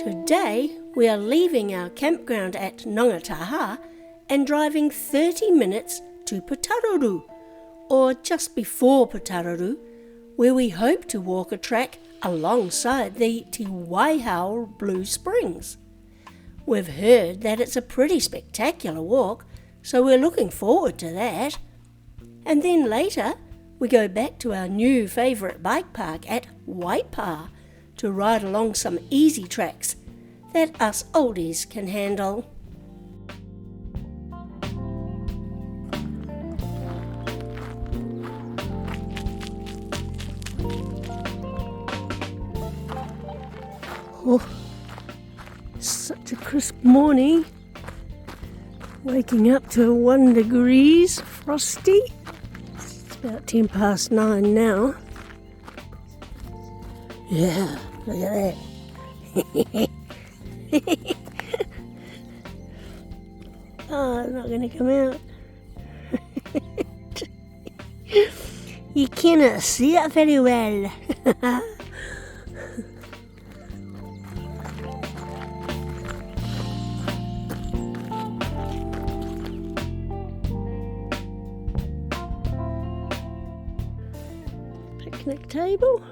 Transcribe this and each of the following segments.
Today we are leaving our campground at Nongataha and driving 30 minutes to Putaruru, or just before Putaruru, where we hope to walk a track alongside the Te Waihou Blue Springs. We've heard that it's a pretty spectacular walk, so we're looking forward to that. And then later we go back to our new favourite bike park at Waipa to ride along some easy tracks that us oldies can handle. Oh, such a crisp morning. Waking up to 1 degrees, frosty. It's about 9:10 now. Yeah, look at that. Oh, it's not going to come out. You cannot see it very well. Picnic table.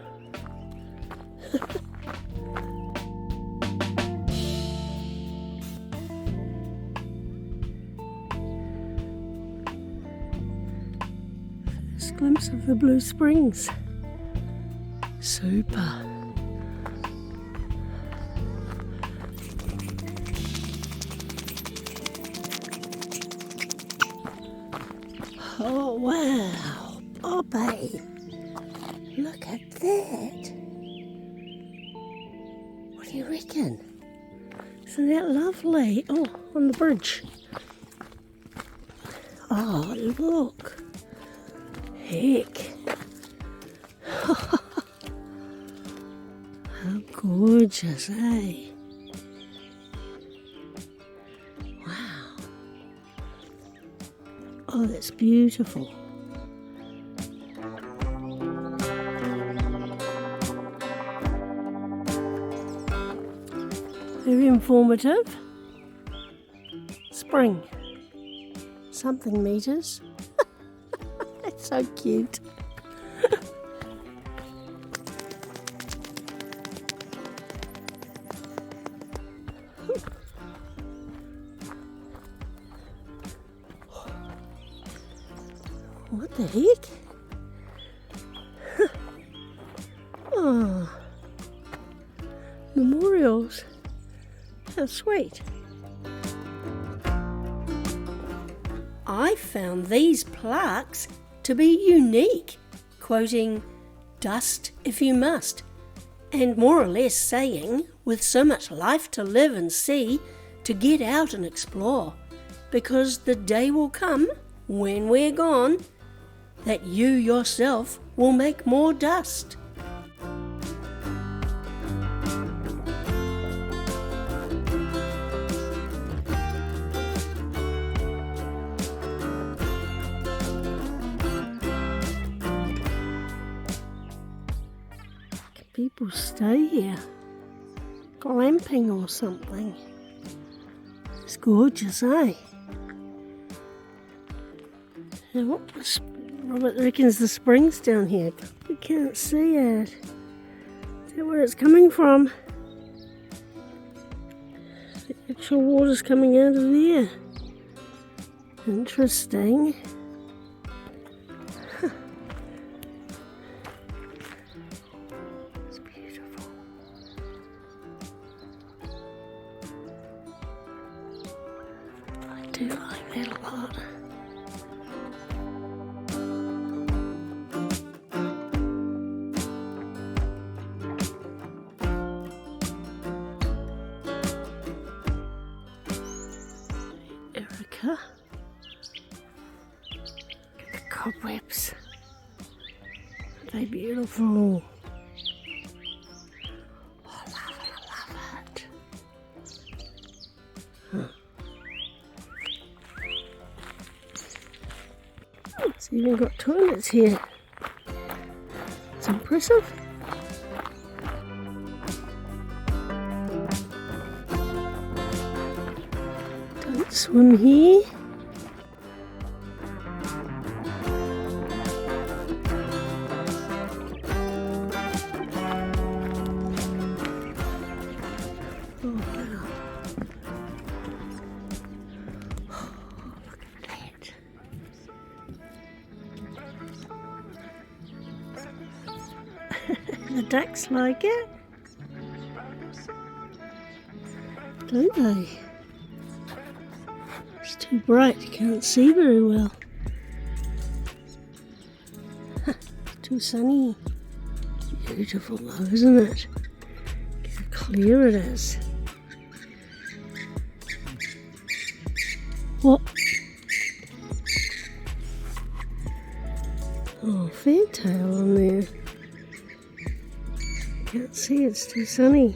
First glimpse of the Blue Springs. Super. Oh wow, Bobby. Look at that. What do you reckon? Isn't that lovely? Oh, on the bridge. Oh, look. Heck. How gorgeous, eh? Wow. Oh, that's beautiful. Very informative. Spring. Something meters. That's so cute. What the heck? Oh, memorials. How sweet. I found these plaques to be unique, quoting, "Dust if you must," and more or less saying, with so much life to live and see, to get out and explore, because the day will come, when we're gone, that you yourself will make more dust. People stay here, glamping or something. It's gorgeous, eh? And Robert reckons the spring's down here. We can't see it. Is that where it's coming from? The actual water's coming out of there. Interesting. I do like that a lot. Erica. Look at the cobwebs. Aren't they beautiful? It's even got toilets here. It's impressive. swim here. Oh wow. Oh, look at that. The ducks like it, don't they? It's too bright, you can't see very well. Too sunny. Beautiful though, isn't it? Look how clear it is. What? Oh, fantail on there. Can't see, it's too sunny.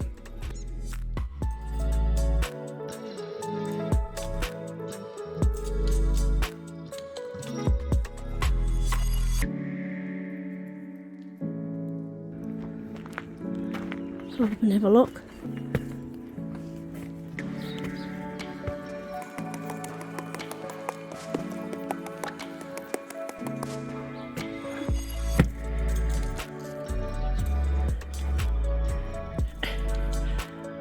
Go up and have a look.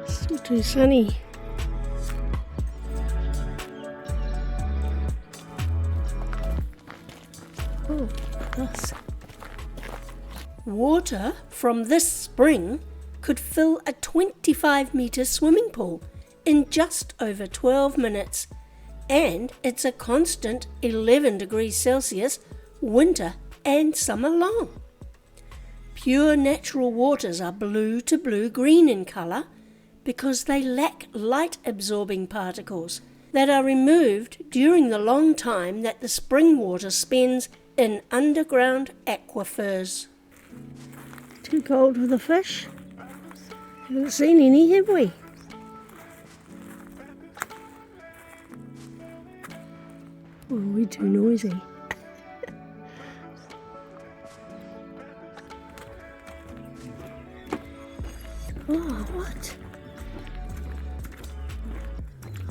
Still too sunny. Oh, gosh. Water from this spring could fill a 25-metre swimming pool in just over 12 minutes, and it's a constant 11 degrees Celsius winter and summer long. Pure natural waters are blue to blue-green in colour because they lack light-absorbing particles that are removed during the long time that the spring water spends in underground aquifers. Too cold for the fish? Haven't seen any, have we? Or are we too noisy? Oh, what?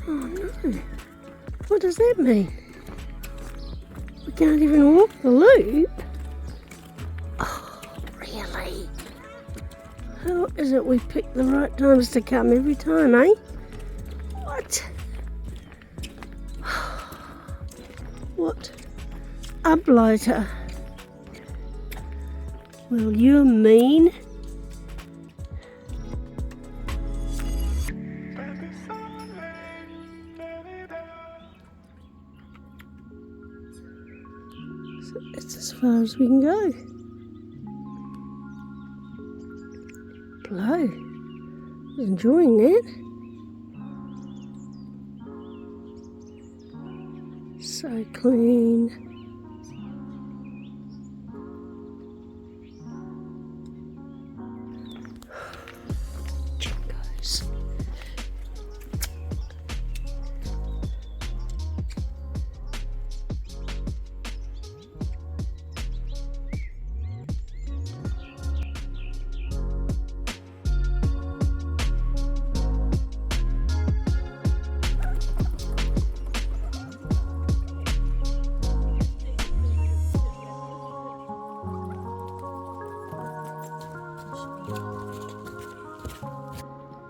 Oh no. What does that mean? We can't even walk the loop? Oh, really? How is it we pick the right times to come every time, eh? What? What a blighter. Well, you're mean. So it's as far as we can go. Blow. I was enjoying that. So clean. Jinkos.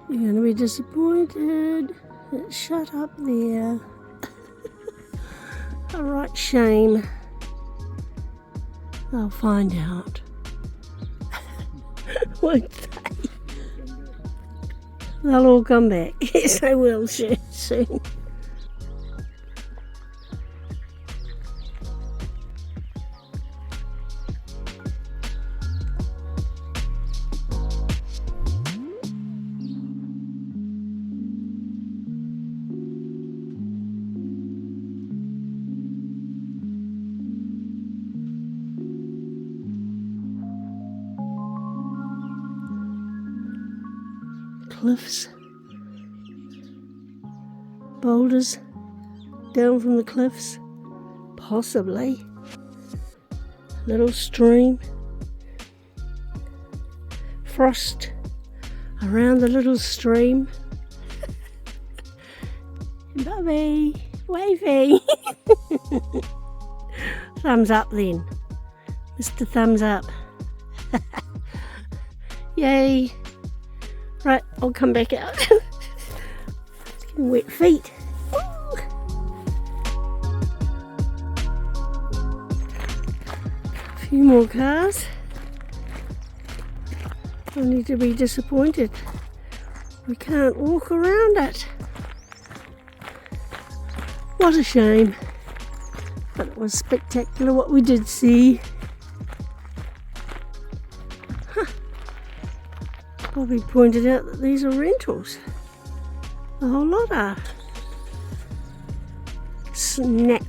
You're going to be disappointed. It's shut up there. A right shame. They'll find out. Won't they? They'll all come back. Yes, they will soon. Cliffs, boulders down from the cliffs, possibly little stream, frost around the little stream. Bye-bye. Waving. Thumbs up then. Mr. Thumbs up. Yay. Right, I'll come back out. It's getting wet feet. Ooh. A few more cars. Only to be disappointed. We can't walk around it. What a shame. But it was spectacular what we did see. Bobby pointed out that these are rentals. A whole lot are. Snap.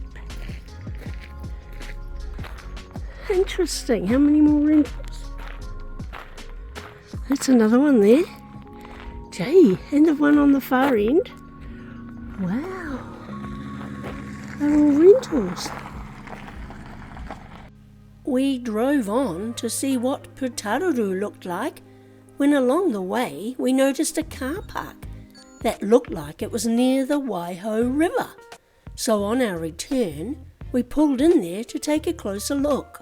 Interesting. How many more rentals? That's another one there. Gee, and the one on the far end. Wow. They're all rentals. We drove on to see what Putaruru looked like when along the way we noticed a car park that looked like it was near the Waihou River. So on our return, we pulled in there to take a closer look.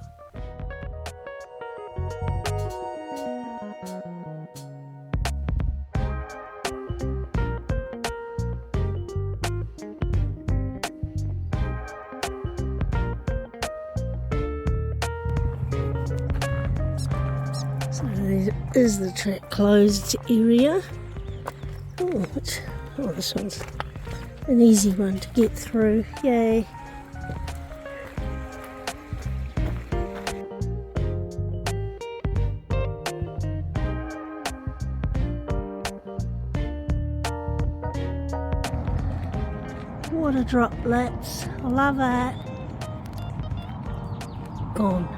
So there is the track closed area. Oh, this one's an easy one to get through. Yay! Water droplets. I love that. Gone.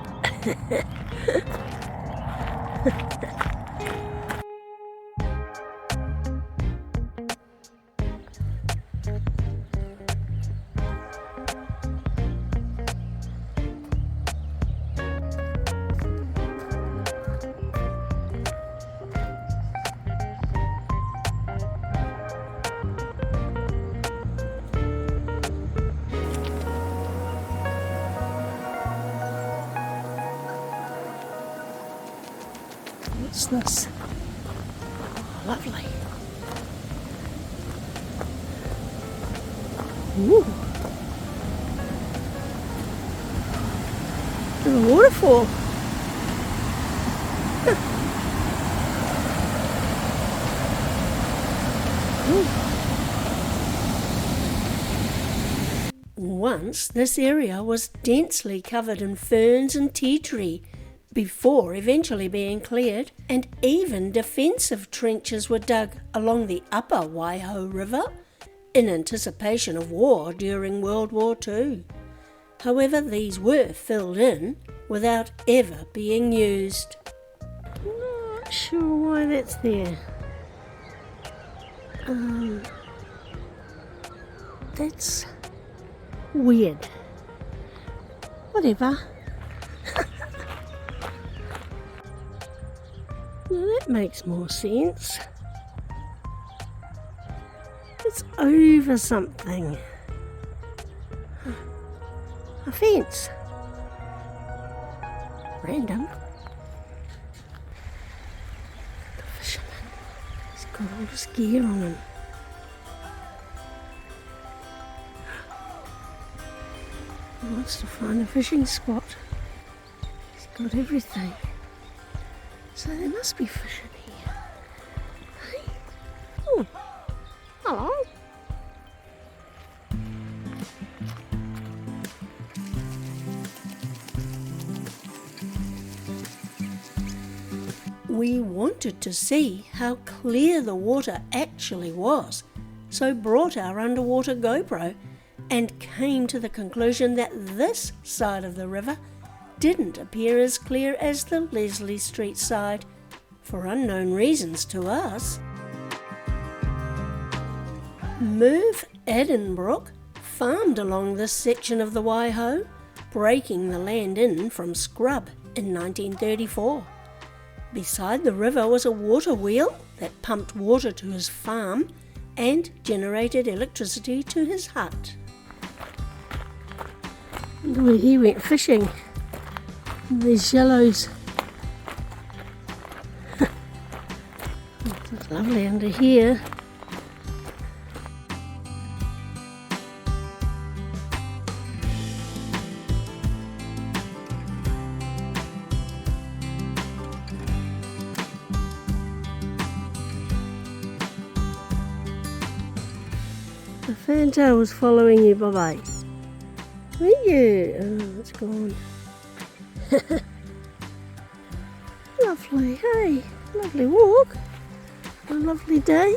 What's this? Oh, lovely. Ooh. There's a waterfall. Once this area was densely covered in ferns and tea tree before eventually being cleared, and even defensive trenches were dug along the upper Waihou River in anticipation of war during World War II. However, these were filled in without ever being used. Not sure why that's there. That's weird. Whatever. Now that makes more sense. It's over something. A fence. Random. The fisherman. He's got all his gear on him. He wants to find a fishing spot. He's got everything. So there must be fish in here. Hey? Oh, hello. We wanted to see how clear the water actually was, so brought our underwater GoPro and came to the conclusion that this side of the river didn't appear as clear as the Leslie Street side, for unknown reasons to us. Merv Addenbrook farmed along this section of the Waihou, breaking the land in from scrub in 1934. Beside the river was a water wheel that pumped water to his farm and generated electricity to his hut. Where he went fishing. And these yellows. It's lovely under here. The fantail was following you, bye-bye. Were you? Oh, it's gone. Lovely, hey? Lovely walk. A lovely day.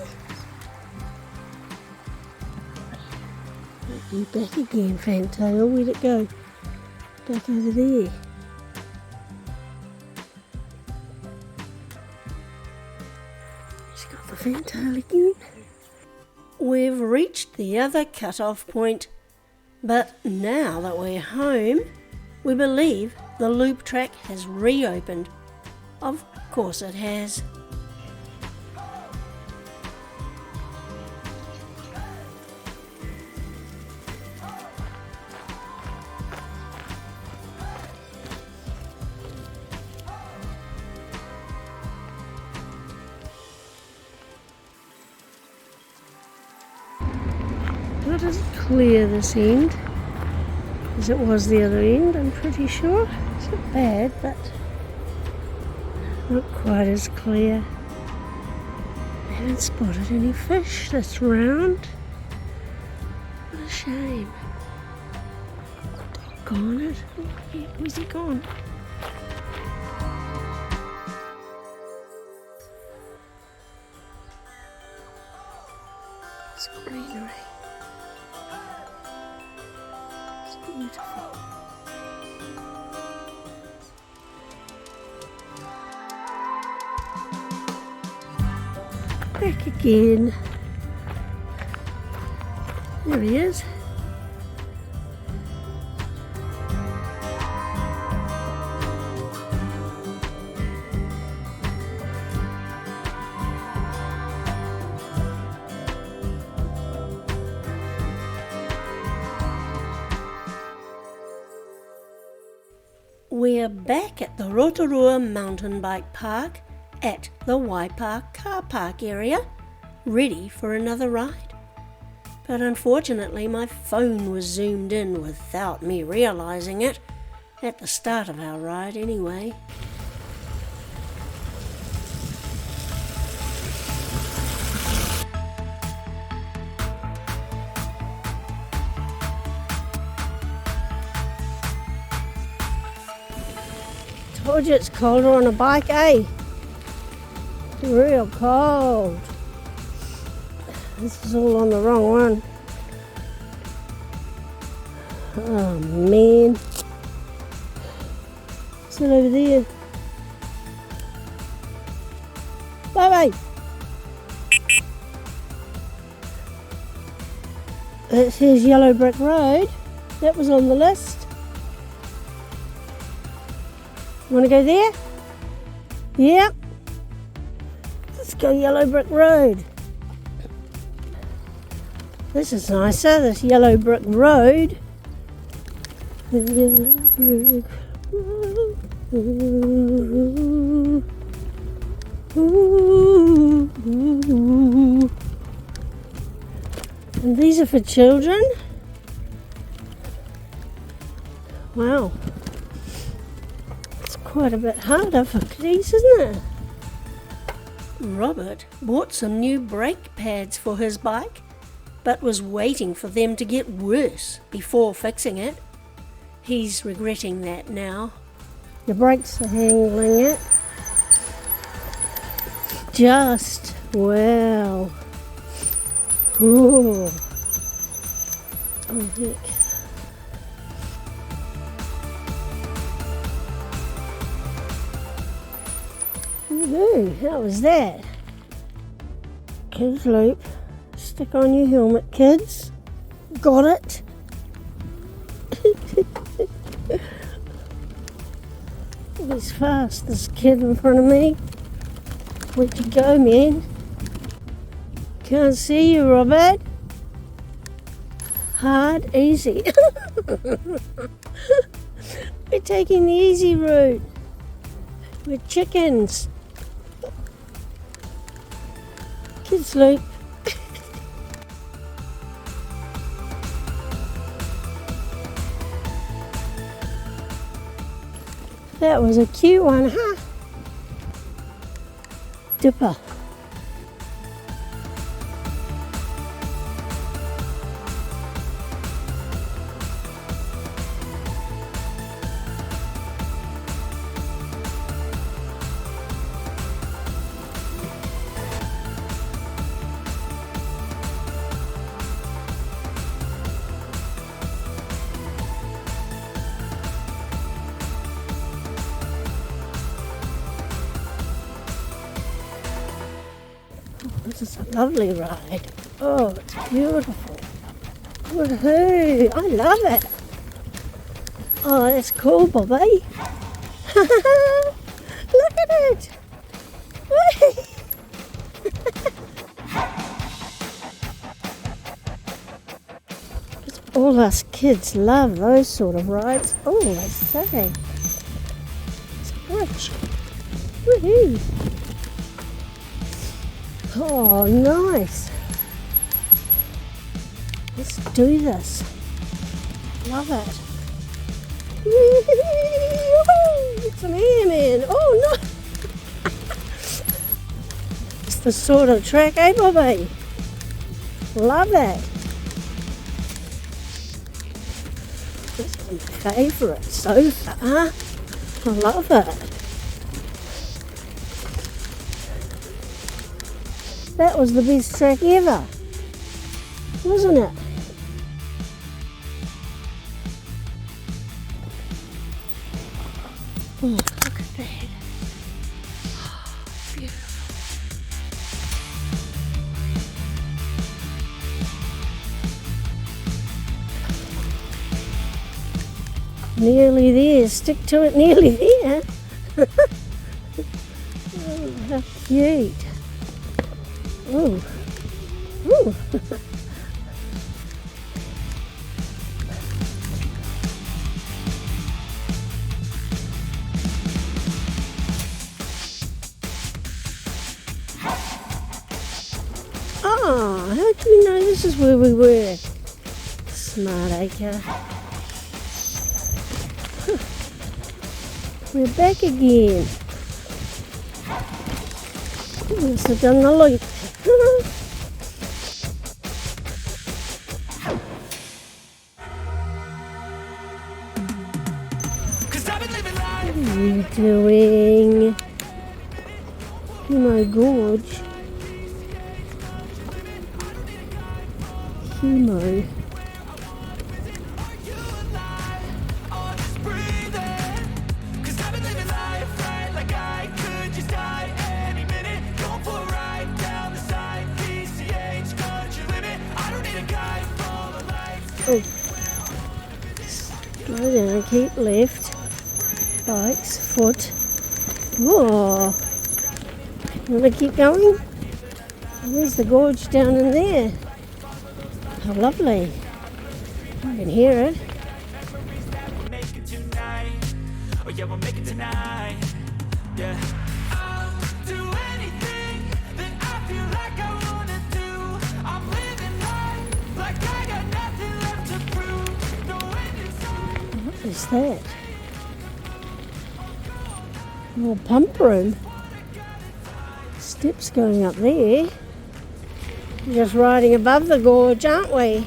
You back again, fantail. Where'd it go? Back over there. She's got the fantail again. We've reached the other cut-off point, but now that we're home, we believe the loop track has reopened. Of course it has. Not as clear this end as it was the other end, I'm pretty sure. It's not bad, but not quite as clear. I haven't spotted any fish this round. What a shame. Doggone it. Where's he gone? It's greenery. Beautiful. Back again. There he is. We're back at the Rotorua Mountain Bike Park at the Waipa car park area, ready for another ride. But unfortunately my phone was zoomed in without me realising it, at the start of our ride anyway. Told you it's colder on a bike, eh? Real cold. This is all on the wrong one. Oh man. What's it over there? Bye bye. It says Yellow Brick Road. That was on the list. Want to go there? Yep. Let's go Yellow Brick Road. This is nicer, this Yellow Brick Road. The Yellow Brick Road. And these are for children. Wow. Quite a bit harder for kiddies, isn't it? Robert bought some new brake pads for his bike, but was waiting for them to get worse before fixing it. He's regretting that now. The brakes are handling it. Just wow. Ooh. Oh heck. Ooh, how was that? Kids loop. Stick on your helmet, kids. Got it. He's fast, this kid in front of me. Where'd you go, man? Can't see you, Robert. Hard, easy. We're taking the easy route. We're chickens. Kids loop. That was a cute one, huh? Dipper. This is a lovely ride. Oh, it's beautiful. Woohoo! I love it. Oh, that's cool, Bobby. Look at it. All us kids love those sort of rides. Oh, I say. It's a bridge. Woohoo! Oh, nice. Let's do this. Love it. It's an airman. Oh, no. It's the sort of track, eh, Bobby? Love it. This is my favourite so far. I love it. That was the best track ever, wasn't it? Oh, look at that. Oh, beautiful. Nearly there. Stick to it, nearly there. Oh, how cute. Ooh. Ooh. Oh, how do we know this is where we were? Smart acre. We're back again. Must have done the loop. What are you doing? Humo Gorge. Humo. Oh, slow down, keep left, bikes, foot. Whoa, you want to keep going? There's the gorge down in there. How lovely. I can hear it. What is that? A little pump room. Steps going up there. We're just riding above the gorge, aren't we?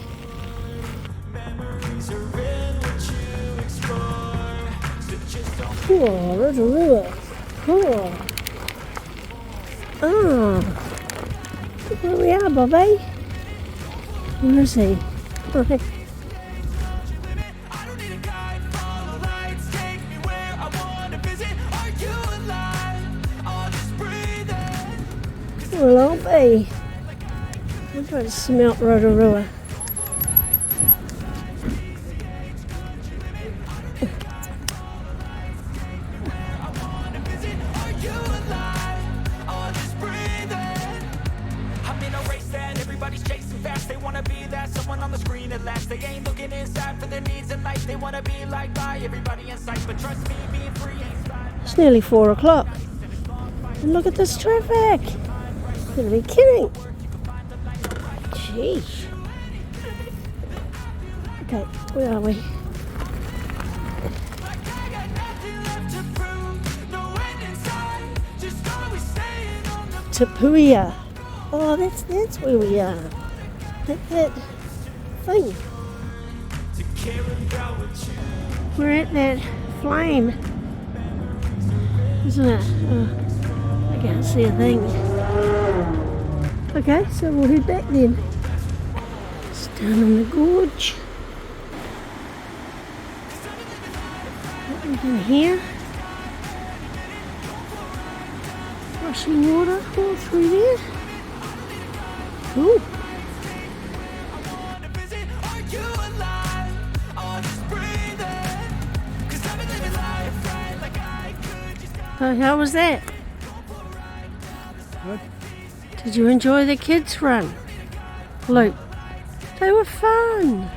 Cool, Rotorua. Cool. Ah, look where we are, Bobby. Where is he? Okay. Well, I'll be. I'm trying to smelt Rotorua. Everybody's chasing fast, they wanna be that someone on the screen at last. They ain't looking inside for their needs in life. They wanna be like by everybody in sight, but trust me, being free ain't fine. It's nearly 4 o'clock. And look at this traffic. You're gonna be kidding. Jeez. Okay, where are we? Te Puia. Oh, that's where we are. That thing. We're at that flame, isn't it? Oh, I can't see a thing. Okay, so we'll head back then. It's down in the gorge. What we can hear. Rushing water all through there. Cool. So how was that? Good. Did you enjoy the kids' run? Luke, they were fun.